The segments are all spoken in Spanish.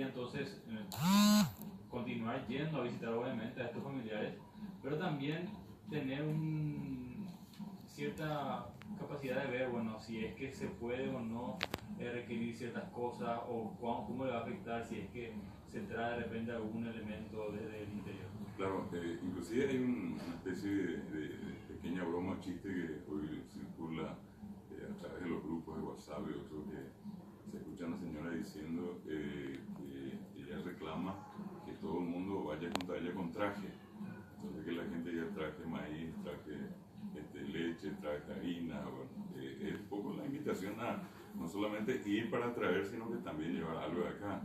entonces continuar yendo a visitar obviamente a estos familiares, pero también tener cierta capacidad de ver, bueno, si es que se puede o no requerir ciertas cosas o cómo le va a afectar si es que se trae de repente algún elemento desde el interior. Claro, inclusive hay una especie de pequeña broma, chiste que hoy circula a través de los grupos de WhatsApp y otros que se escucha a una señora diciendo que ella reclama que todo el mundo vaya con traje. Entonces que la gente ya traje maíz, traje leche, traje harina, bueno, es un poco la invitación a no solamente ir para traer, sino que también llevar algo de acá.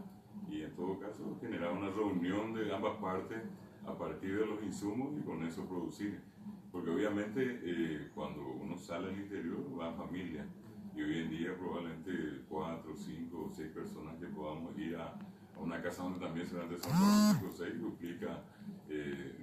Y en todo caso generar una reunión de ambas partes a partir de los insumos y con eso producir. Porque obviamente cuando uno sale al interior va en familia y hoy en día probablemente 4, 5 o 6 personas que podamos ir a una casa donde también se van de 5 o 6 duplica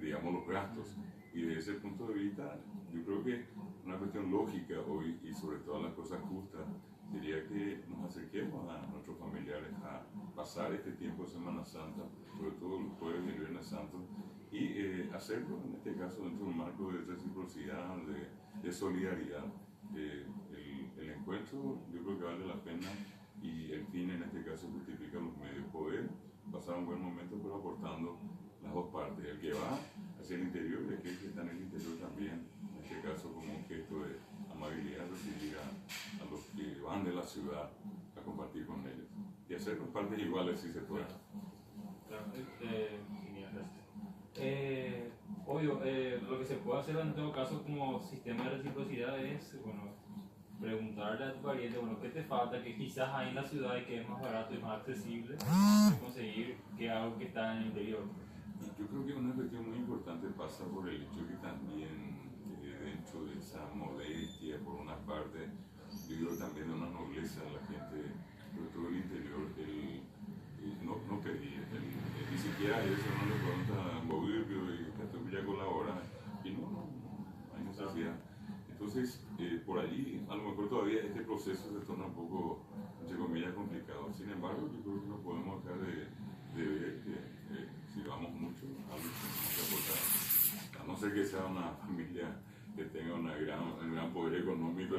digamos los gastos. Y desde ese punto de vista yo creo que una cuestión lógica hoy y sobre todo las cosas justas sería que nos acerquemos a nuestros familiares a pasar este tiempo de Semana Santa, sobre todo los jueves y el Viernes Santo, y hacerlo en este caso dentro de un marco de reciprocidad, de solidaridad. El encuentro yo creo que vale la pena y el fin en este caso justifica los medios. Poder pasar un buen momento pero aportando las dos partes, el que va hacia el interior y aquel que está en el interior también, en este caso como un gesto de amabilidad, recibir a los que van de la ciudad a compartir con ellos y hacernos partes iguales si se puede. Claro, genial, gracias. Obvio, lo que se puede hacer en todo caso como sistema de reciprocidad es, bueno, preguntarle a tu pariente, bueno, ¿qué te falta? Que quizás ahí en la ciudad y que es más barato y más accesible de conseguir que algo que está en el interior. Y yo creo que una cuestión muy importante pasa por el hecho que también dentro de esa modestia por una parte, yo creo también de una nobleza en la gente, sobre todo el interior, no pedir, ni siquiera eso, no le pregunta a Bobbio y que tú ya colabora, y no hay necesidad. Entonces, por allí, a lo mejor todavía este proceso se torna un poco, entre comillas, complicado. Sin embargo, yo creo que no podemos dejar de ver que si vamos mucho, algo que aportar. A no ser que sea una familia que tenga un gran poder económico.